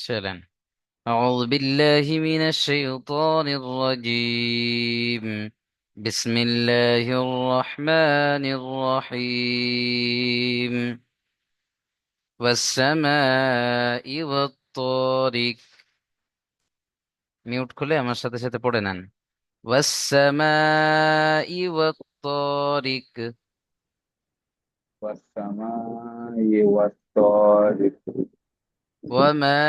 চলেন। أعوذ بالله من الشيطان الرجيم. بسم الله الرحمن الرحيم. والسماء والطارق. মিউট খুলে আমার সাথে সাথে পড়ে নেন। والسماء والطارق. والسماء والطارق. وما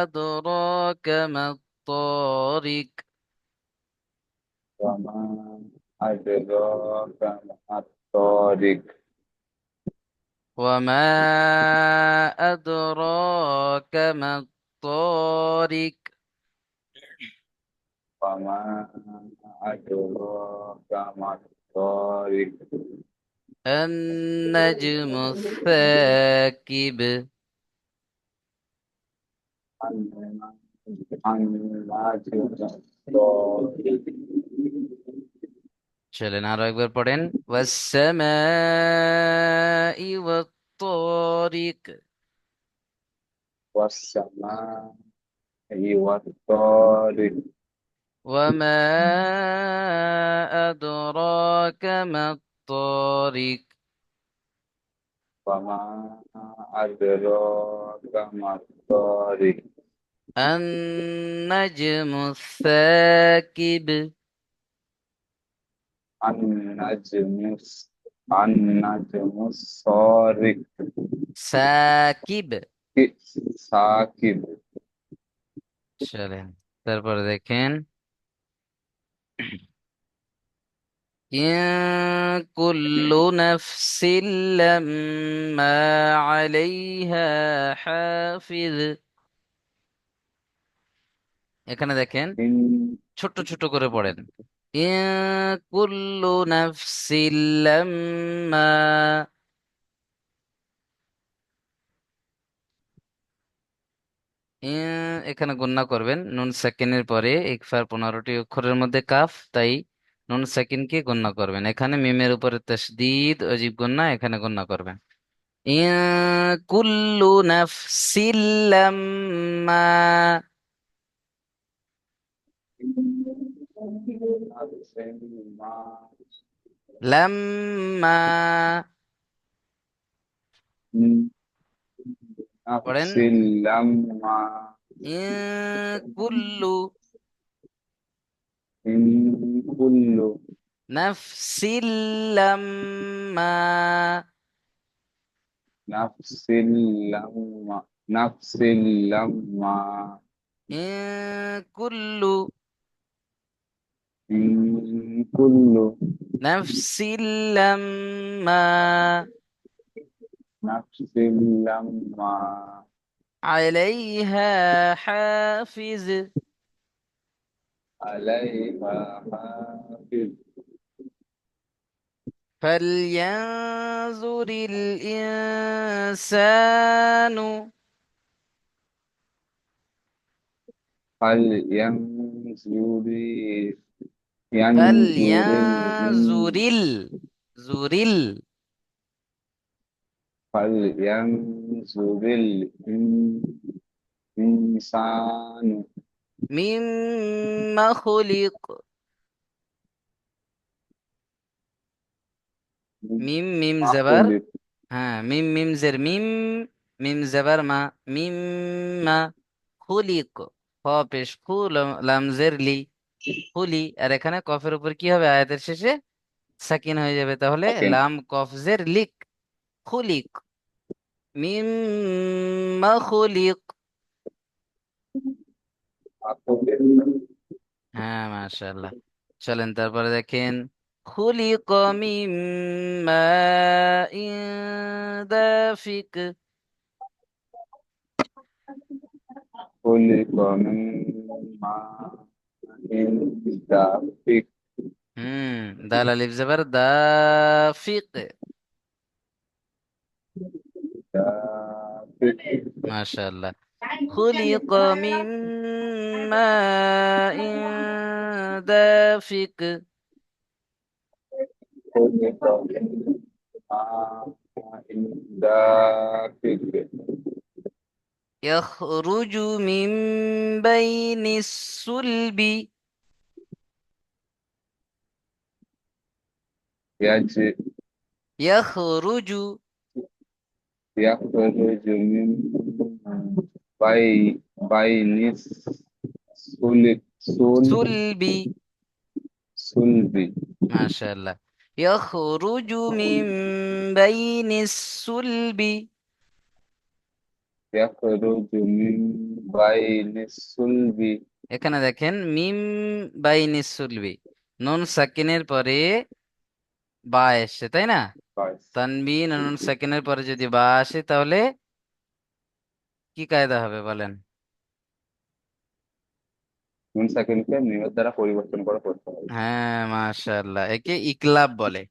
أدراك ما الطارق. وما أدراك ما الطارق. وما أدراك ما الطارق. وما أدراك ما الطارق. النجم الثاكب. النجم الطارق. চলেন আরো একবার পড়েন। والسماء والطارق. والسماء والطارق. وما أدراك ما الطارق. وما أدراك ما الطارق. النجم الثاكب. النجم النجم الصارخ. সাকিব। সাকিব। চলেন তারপরে দেখেন। إن كل نفس لما عليها حافظ. এখানে দেখেন, ইন ছোট্ট ছোট্ট করে পড়েন। إن كل نفس لما. এখানে গণনা করবেন নুন সাকিনের পরে ইকফার 15টি অক্ষরের মধ্যে কাফ, তাই নুন সাকিনকে গণনা করবেন। এখানে মিমের উপরে তাসদীদ অজীব গণনা, এখানে গণনা করবেন। إن كل نفس لما. নাফসিন মা لما ইন পড়েন। নাফসিন লাম্মা إن كل ইন কুল্লু نفس لما. নাফসিন লাম্মা নাফসিন লাম্মা إن كل ইন কুল্লু نفس لما নাফসিন লাম্মা عليها حافظ. আলাইহা হাফিজ فلينظر الإنسان. هل ينظر ينظر فلينظر زر فلينظر الإنسان مما خلق. মিম মিম ما জবর। خلق হ্যাঁ, মিম মিম জের মিম। মিম জবর মা। মিম মা। খুলিক। খ পেশ খু, লাম জের লি। খুলি। আর এখানে কফের উপর কি হবে, আয়াতের শেষে সাকিন হয়ে যাবে, তাহলে لكن লাম কফ জের লিক। খুলিক। মিম মা খুলিক। ما خلق হ্যাঁ, মাশাআল্লাহ। চলেন তারপরে দেখেন। খুলিক মিম মাইন দাফিক। خلق من ماء دافق হুম, দাল আলিফ জবর দা। ফিক। دافق মাশাআল্লাহ। খুলিক মিম মাইন দাফিক। خلق من ماء دافق يخرج من بين الصلب. يج يخرج. يخرج من بين صلب. صلب. ما شاء الله. يخرج من بين الصلب. يخرج من بين الصلب. এখানে দেখেন মিম বাইনি সুলবি, নুন সাকিনের পরে বা এসছে তাই না? বাস। তানবিন আর নুন সাকিনের পরে যদি বা আসে তাহলে কি কায়দা হবে বলেন? নুন সাকিনকে মিমের দ্বারা পরিবর্তন করে পড়তে হবে। হ্যাঁ, মাশাআল্লাহ, একে ইকলাব বলে।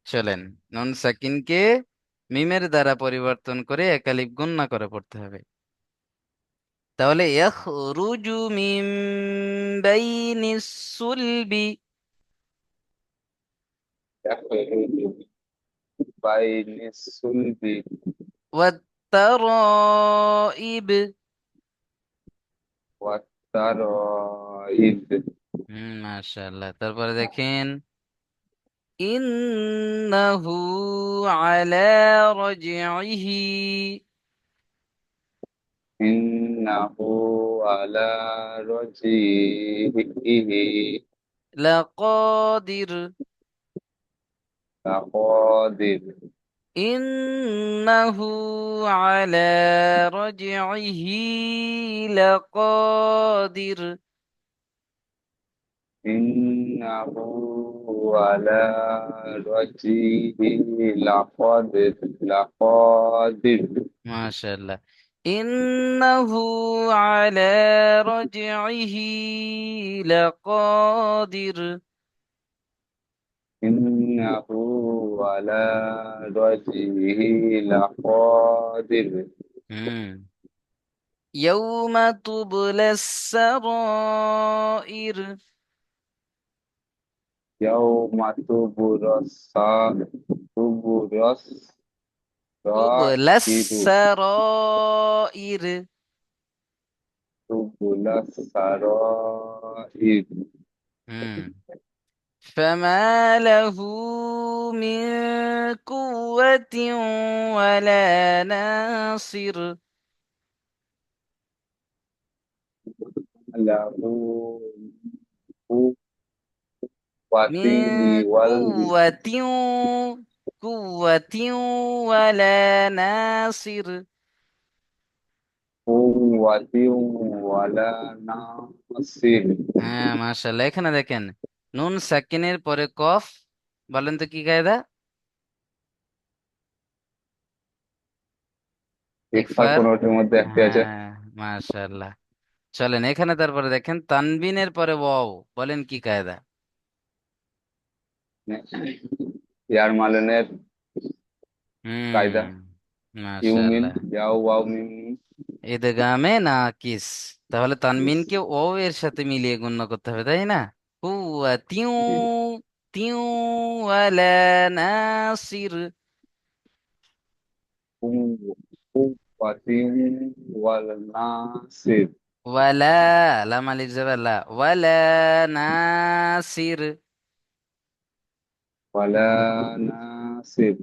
চলেন, নুন সাকিনকে মিমের দ্বারা পরিবর্তন করে একালিফ গুণনা করে পড়তে হবে। তাহলে ইয়াখরুজু মিন বাইনিস সুলবি يخرج من بين الصلب ওয়াত তারাইব। والترائب. মাশাআল্লাহ, তারপরে দেখেন ইন্নাহু আলা রাজইহি إنه على رجعه লাকাদির। لقادر. ইন্নাহু আলা রাজইহি লাকাদির। إنه على رجعه لقادر. মাশাআল্লাহ। ইন্নাহু আলা রাজইহি লাকাদির। إنه على رجعه لقادر. হুম। ইয়াউমা তুবলাস সারাইর। يوم تبرز তুবলাস السرائر. সারাইর। تبلى السرائر. হুম। فما له من قوة ولا ناصر. له من قوة قوة. قوة ولا ناصر. ولا ناصر. হ্যাঁ, মাশাআল্লাহ, এখানে দেখেন নুন সাকিনের পরে কফ, বলেন তো কি কায়দা? ইকফার ইকফার। 15টির মধ্যে একটি আছে। হ্যাঁ, মাশাআল্লাহ। চলেন, এখানে তারপরে দেখেন তানবিনের পরে ওয়াও, বলেন কি কায়দা? ইয়ার মালনের হুম, কায়দা। ইউমিন মাশাআল্লাহ। ইয়াও ওয়াও মিম মিম। ইদগামে না কিস, তাহলে তানবিনকে ও এর সাথে মিলিয়ে গণ্য করতে হবে তাই না? হুয়া তিউ জি। তিউ ওয়ালা নাসির। কুওয়াতিন ওয়াল নাসির। ওয়ালা, লাম আলিফ জবর লা, ওয়ালা নাসির। ওয়ালা নাসির।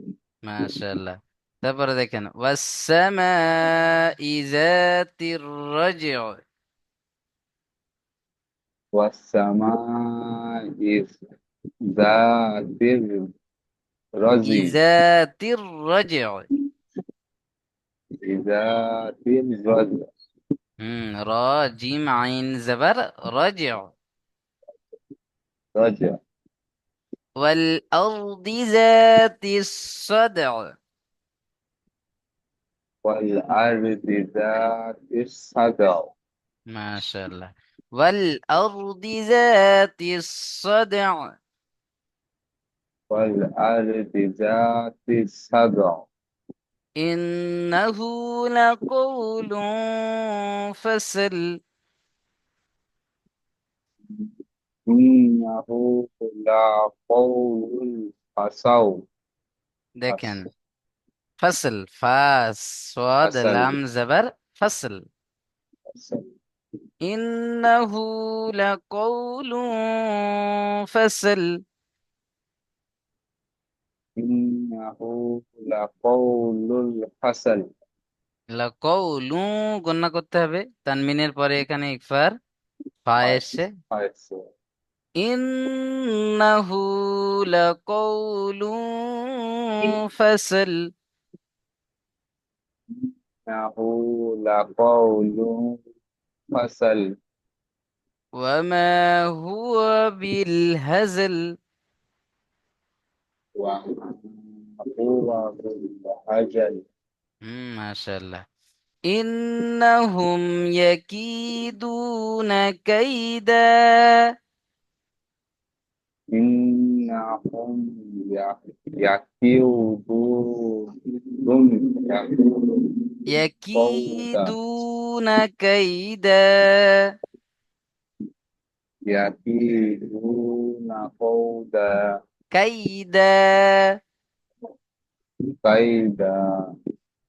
মাশাআল্লাহ। তারপরে দেখেন ওয়াসসামাই যাতির রাজি'। والسماء ذات الرجي. ইজাতির রাজি'। ذات الرجي. র জিম আইন জবর রাজি'। رجع. والأرض ذات الصدع. والأرض ذات الصدع. ما شاء الله. والأرض ذات الصدع. والأرض ذات الصدع. إنه لقول فصل. إنه لقول فصل. দেখেন فصل فا صاد فصل لام زبر ফাসল। فصل. ইন্নাহু লাকাউলুন ফাসল। إنه لقول الفصل. লাকাউলু গণনা করতে হবে, তানমিনের পরে এখানে ইকফার, ফা এসছে। فصل. ইন্নাহু লাকাউলু ফাসল। إنه لقول فصل. ওয়ামা হুয়া বিল হাজল। وهو بالعجل. মাশাআল্লাহ। ইন্নাহুম ইয়াকিদুনা কাইদা। إنهم قودا ইয়াকিদুনা কাইদা। يكيدون قودا কাইদা। كيدا.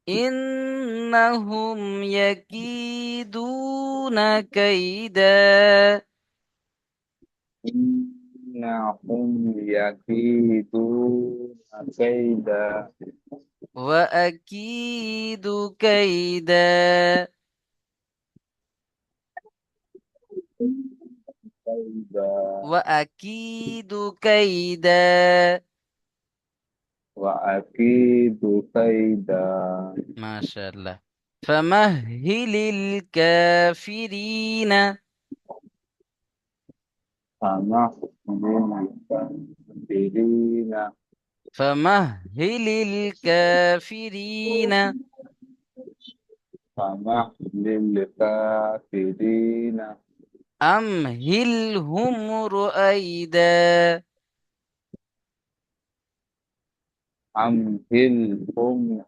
ইন্নাহুম ইয়াকিদুনা কাইদা। إنهم يكيدون كيدا. وأكيد كيدا. كيدا. وأكيد كيدا. وأكيد كيدا. ما شاء الله. فمهل الكافرين. فنحن الكافرين. فمهل الكافرين فنحن الكافرين. أمهلهم رؤيدا. أمهلهم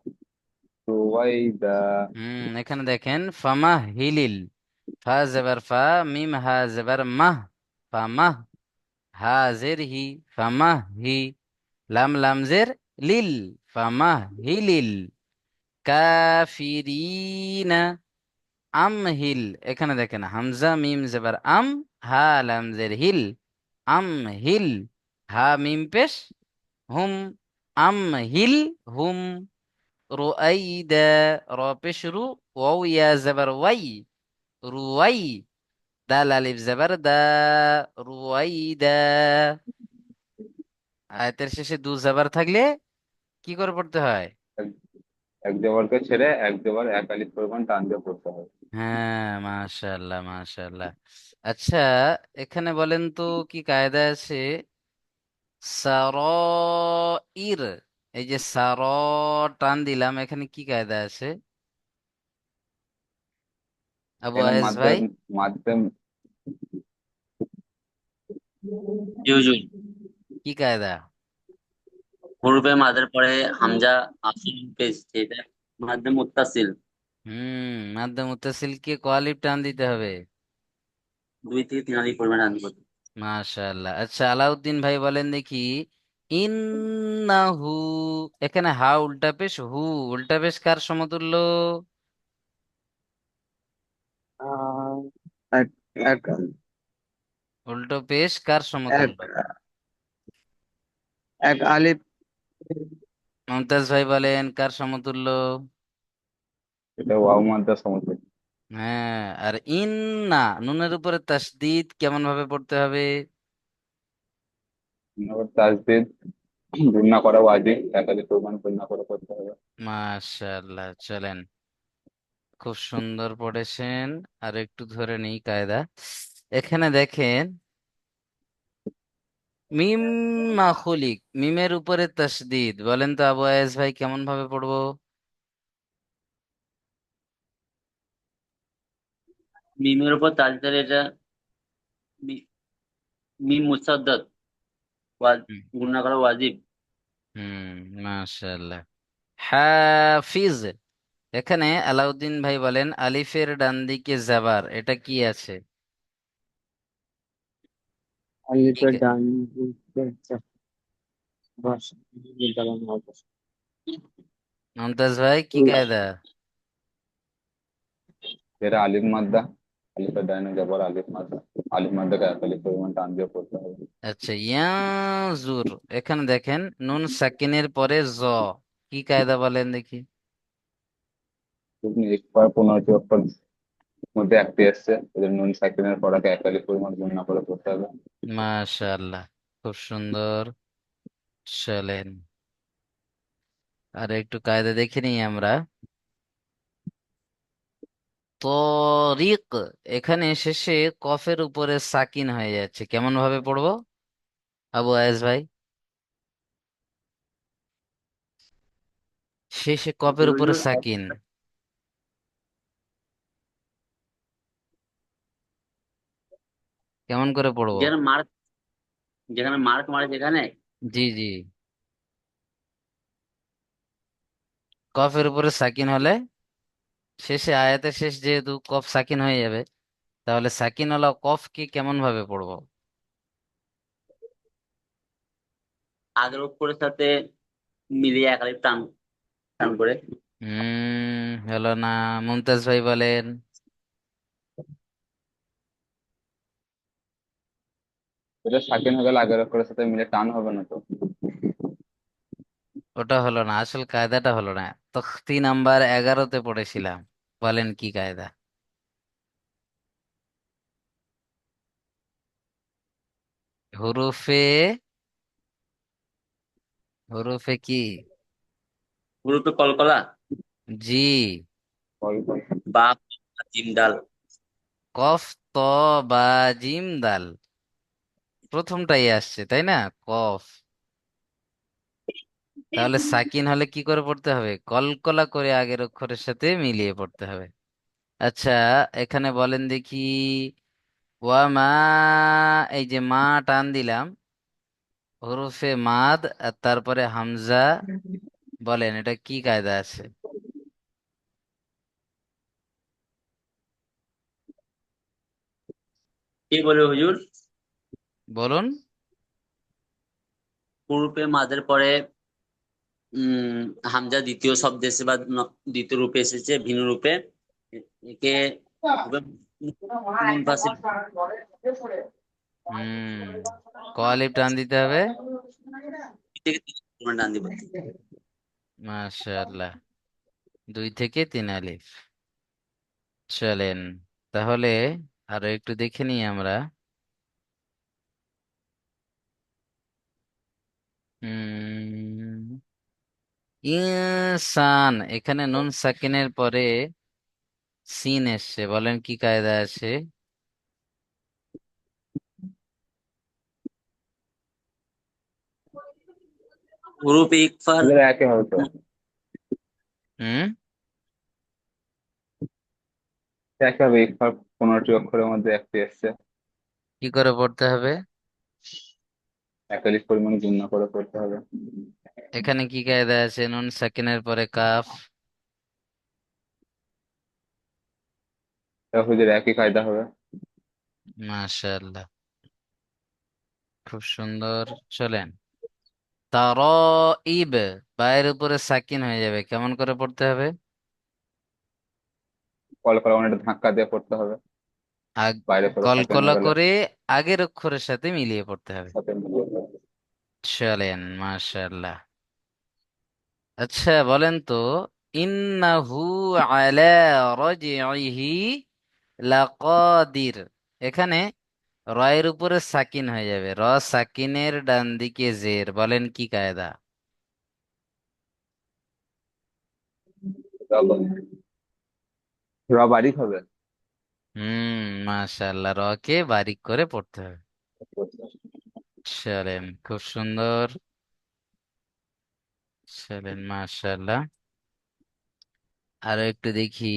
رويدا. এখানে দেখেন ফামাহিলিল, ফা জবর ফা, মিম হা জবর মাহ, ফামাহ, হা জের হি, ফামাহ হি, লাম লাম জের লিল, ফামাহ হিলিল কাফিরিনা। আমহিল, এখানে দেখেন হামজা মিম জবর আম, হা লাম জের হিল, আমহিল, হা মিম পেশ, হুম, আমহিল হুম, রুআইদা, র পেশ রু, ওয়াও ইয়া জবর ওয়াই, রুয়াই, দাল আলিফ জবর দা, রুয়াইদা। আয়াতের শেষে দু জবর থাকলে কি করে পড়তে হয়? এক এক জবরকে ছেড়ে এক জবর এক আলিফ পরিমাণ টান দিয়ে পড়তে হবে। হ্যাঁ, মাশাআল্লাহ মাশাআল্লাহ। আচ্ছা, এখানে বলেন তো কি কায়দা আছে? সারাইর, এই যে সার, টান দিলাম, এখানে কি কায়দা আছে আবু এখানে আয়েজ ভাই? মাধ্যম মাধ্যম জি হুজুর। কি কায়দা? হরফে মাদের পরে হামজা আসল পেয়েছে, এটা মাধ্যম মুত্তাসিল। মাধ্যম মুত্তাসিলকে ক আলিফ টান দিতে হবে। 2 থেকে 3 আলিফ পরিমাণ আনতে পারবে। মাশাআল্লাহ। আচ্ছা, আলাউদ্দিন ভাই বলেন দেখি, ইন্নাহু, এখানে হা উল্টা পেশ, হু উল্টা পেশ কার সমতুল্য? আহ, এক এক উল্টো পেশ কার এক সমতুল্য? এক আলিফ। মমতাজ ভাই বলেন কার সমতুল্য? এটা ওয়াও মাদ্দা সমস্যা। হ্যাঁ, আর ইন্না, নুনের উপরে তাসদিদ কেমন ভাবে পড়তে হবে? তাসদিদ গুণনা করা ওয়াজিব, এক আলিফ পরিমাণ গুণনা করে করতে হবে। মাশাআল্লাহ, চলেন, খুব সুন্দর পড়েছেন। আর একটু ধরে নেই কায়দা। এখানে দেখেন মিম মাখুলিক, মিমের উপরে তাসদিদ, বলেন তো আবু আয়েজ ভাই কেমন ভাবে পড়বো? মিমের উপর তাজদার, এটা মি- মিম মুসাদ্দাদ, হুম গুণনা করা ওয়াজিব। হুম, মাশাআল্লাহ। হাফিজ, এখানে আলাউদ্দিন ভাই বলেন আলিফের ডান দিকে জাবার, এটা কি আছে? কি আলিফের ডান দিকে বাস চালানো হবে। মমতাজ ভাই কি কায়দা? যেটা আলিফ মাদ্দা, আলিফের ডাইনে জবর আলিফ মাদ্দা, আলিফ মাদ্দাকে এক আলিফ পরিমাণ টান দিয়ে পড়তে হবে। আচ্ছা, ইয়াজুর, এখানে দেখেন নুন সাকিনের পরে জ, কি কায়দা বলেন দেখি। তুমি একবার 15টি অক্ষর মধ্যে একটি এসছে, এদের নুন সাকিনের পড়াকে এক আলিফ পরিমাণ গুণনা করে পড়তে হবে। মাশাআল্লাহ, খুব সুন্দর। চলেন আর একটু কায়দা দেখে নিই আমরা। তরিক, এখানে শেষে কফের উপরে সাকিন হয়ে যাচ্ছে, কেমন ভাবে পড়বো আবু আয়েজ ভাই? শেষে কফের উপরে হুজুর সাকিন, কেমন করে পড়বো? যেখানে মার্ক, যেখানে মার্ক মারে যেখানে। জি জি, কফের উপরে সাকিন হলে শেষে, আয়াতের শেষ যেহেতু কফ সাকিন হয়ে যাবে, তাহলে সাকিন ওয়ালা কফ কি কেমন ভাবে পড়বো? আগের অক্ষরের সাথে মিলিয়ে এক আলিফ টান টান করে। হলো না। মুমতাজ ভাই বলেন। এটা সাকিন হয়ে গেলে আগের অক্ষরের সাথে মিলে টান হবে না তো? ওটা হলো না, আসল কায়দাটা হলো না। তখতি নাম্বার 11-তে পড়েছিলাম, বলেন কি কায়দা? হুরুফে, হুরুফে কি? গ্রুপে কলকলা, জি। অল্প। বা, জিম ডাল। কফ, ত, বা, জিম, দাল, প্রথমটাই আসছে তাই না, কফ। তাহলে সাকিন হলে কি করে পড়তে হবে? কলকলা করে আগের অক্ষরের সাথে মিলিয়ে পড়তে হবে। আচ্ছা, এখানে বলেন দেখি, ওয়া মা, এই যে মা টান দিলাম, হরফে মাদ আর তারপরে হামজা, বলেন এটা কি কায়দা আছে? কি বলে হুজুর? বলুন। গ্রুপে মাঝের পরে হামজা দ্বিতীয় শব্দ এসেছে বা দ্বিতীয় রূপে এসেছে, ভিন্ন রূপে। একে মুনফাসিল হুম, কলিপ টান দিতে হবে। থেকে টান দিব। মাশাআল্লাহ, 2 থেকে 3 আলিফ। চলেন তাহলে আরো একটু দেখে নিই আমরা। হুম, ইনসান, এখানে নুন সাকিনের পরে সিন এসছে, বলেন কি কায়দা আছে? গ্রুপে ইকফার। এদের একই হবে তো? হুম, একই হবে, ইকফার 15টি অক্ষরের মধ্যে একটি এসছে, কি করে পড়তে হবে? এক আলিফ পরিমাণ গুণনা করে পড়তে হবে। এখানে কি কায়দা আছে? নুন সাকিনের পরে কাফ। তা হুজুর একই কায়দা হবে। মাশাআল্লাহ, খুব সুন্দর। চলেন, তার, ইব, বায়ের উপরে সাকিন হয়ে যাবে, কেমন করে পড়তে হবে? কল করা মানে একটা ধাক্কা দিয়ে পড়তে হবে, আগ, বাইরে করে সাকিন কলকলা হয়ে গেলে করে আগের অক্ষরের সাথে মিলিয়ে পড়তে হবে। সাথে মিলিয়ে যাবে। চলেন, মাশাআল্লাহ। আচ্ছা বলেন তো, ইন্নাহু আলা রাজিহি লাকাদির, এখানে রয়ের উপরে সাকিন হয়ে যাবে, র সাকিনের ডান দিকে জের, বলেন কি কায়দা? র বারিক হবে। মাশাআল্লাহ, র কে বারিক করে পড়তে হবে। চলেন, খুব সুন্দর। চলেন, মাশাআল্লাহ। আরো একটু দেখি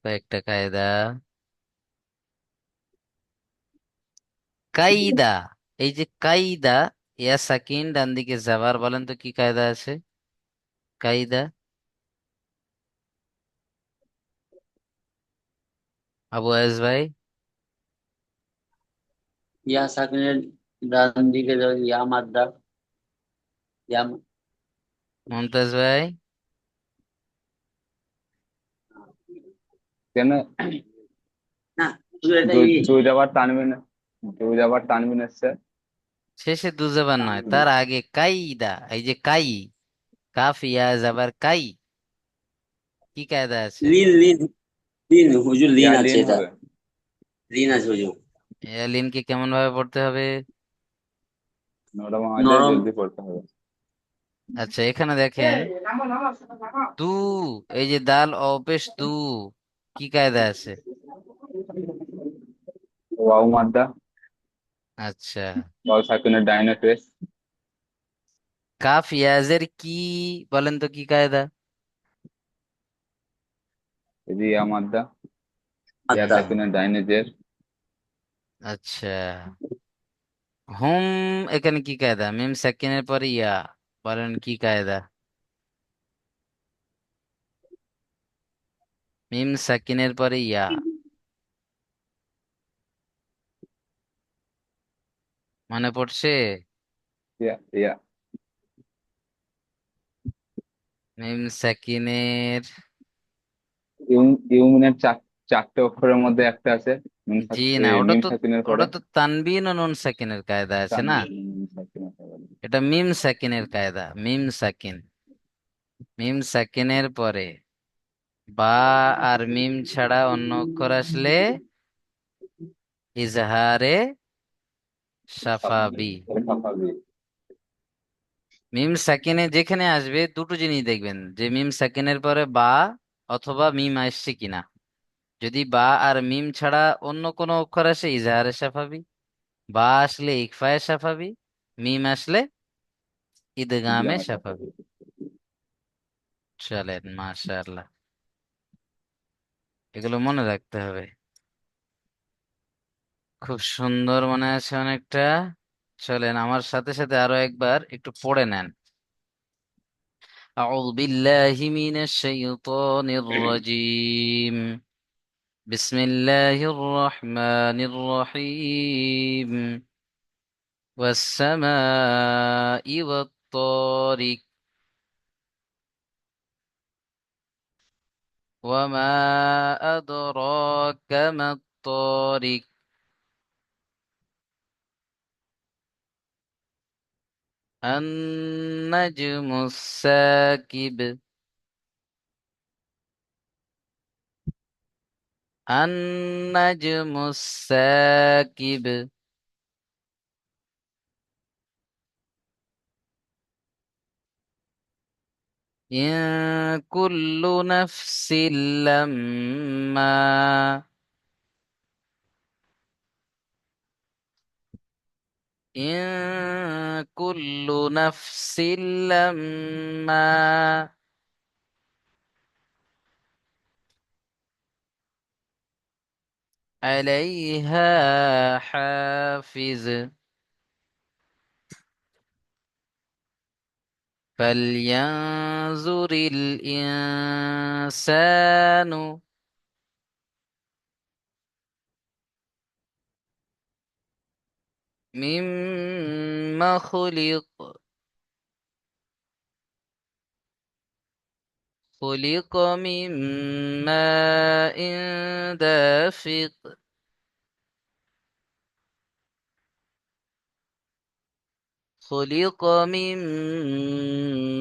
কয়েকটা কায়দা। কাইদা, এই যে কাইদা, ইয়া সাকিন ডান দিকে জাবার, বলেন তো কি কায়দা আছে? কাইদা, আবু আয়েজ ভাই, ইয়া সাকিনের ডান দিকে যাবে ইয়া মাদ্দা। ইয়া মুমতাজ ভাই। কেন? হুজুর এটাই। দুই তানবিন, তানবিন এসছে। শেষে দুজেবার নয়, তার আগে কাইদা, এই যে কাই, কাফ ইয়া জাবার কাই, কি কায়দা আছে? লিন লিন লিন হুজুর, লিন আছে ইয়ালিন এটা। হবে। লিন আছে হুজুর। লিনকে কেমন ভাবে পড়তে হবে? নরম আওয়াজে নরম। জলদি পড়তে হবে। আচ্ছা, এখানে দেখেন, দু, এই যে দাল অপেশ দু, কি কায়দা আছে? ওয়াও মাদ্দা, আচ্ছা, ওয়াও সাকিনের ডাইনে পেশ। কাফ ইয়াজের কি, বলেন তো কি কায়দা? রিয়া মাদ্দা, ইয়া আত্মা। সাকিনের ডাইনে জের। আচ্ছা, হুম, এখানে কি কায়দা? মিম সাকিনের পরে ইয়া, বলেন কি কায়দা? মিম সাকিনের পরে ইয়া, মনে পড়ছে? ইয়া ইয়া। মিম সাকিনের, ইউমিনের চারটে অক্ষরের মধ্যে একটা আছে। জি না, ওটা মিম তো, সাকিনের পরে। ওটা তো তানবিন ও নুন সাকিনের কায়দা আছে না? তানবিন, মিম সাকিনের পরে। এটা মিম সাকিনের কায়দা, মিম সাকিন, মিম সাকিনের পরে বা আর মিম ছাড়া অন্য অক্ষর আসলে ইজহারে সাফাবি। সাফাবি। মিম সাকিনে যেখানে আসবে দুটো জিনিস দেখবেন, যে মিম সাকিনের পরে বা অথবা মিম আসছে কিনা। যদি বা আর মিম ছাড়া অন্য কোনো অক্ষর আসে, ইজহারে সাফাবি। বা আসলে ইকফায়ে সাফাবি। মিম আসলে ইদগামে ইদগামে সাফাবি। সাফাবি। চলেন, মাশাআল্লাহ, এগুলো মনে রাখতে হবে। খুব সুন্দর মনে আছে অনেকটা। চলেন আমার সাথে সাথে আরো একবার একটু পড়ে নেন। أعوذ بالله من الشيطان الرجيم. بسم الله الرحمن الرحيم. والسماء والطارق. وما أدراك ما الطارق. النجم الساكب. النجم الساكب. إن كل نفس لما إن كل نفس لما عليها حافظ. فلينظر الإنسان مما خلق. خلق من ماء دافق. خلق من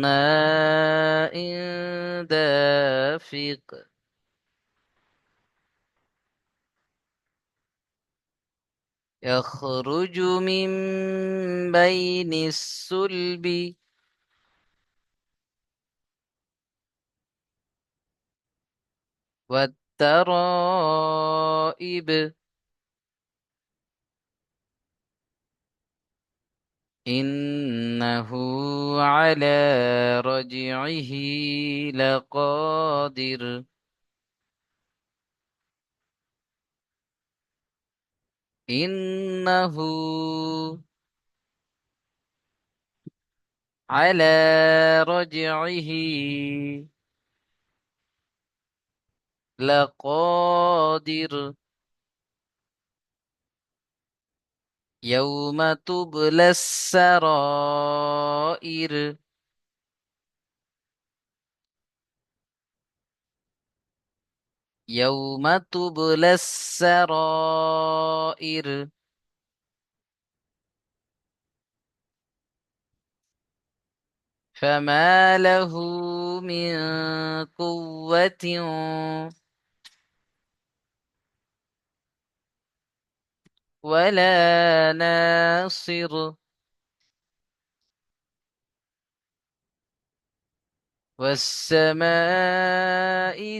ماء دافق. يخرج من بين الصلب والترائب. إنه على رجعه لقادر. إنه على رجعه لقادر. يوم تبلى السرائر. ইয়াউমা তুবলাস সারাইর। فما له من قوة ولا ناصر. والسماء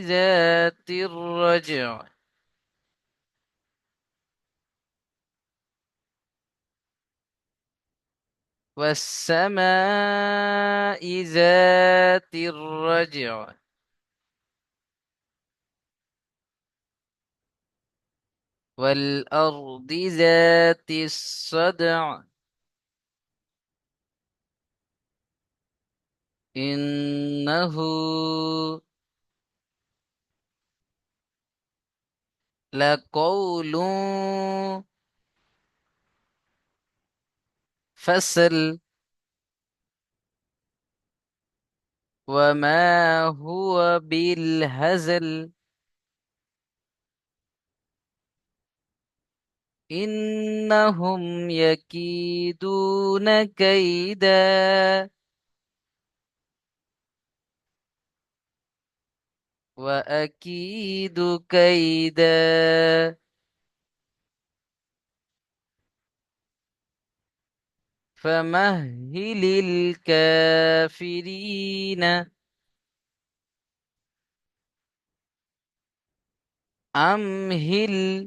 ذات الرجع. والسماء ذات الرجع. والأرض ذات الصدع. إنه لقول فصل. وما هو بالهزل. إنهم يكيدون كيدا. وأكيد كيدا. فمهل الكافرين أمهلهم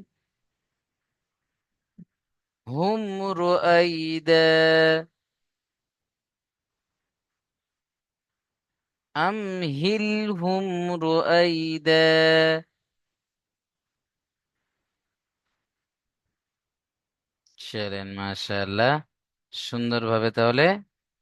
رؤيدا. أمهلهم رؤيدا. চলেন মাশাআল্লাহ, সুন্দরভাবে তাহলে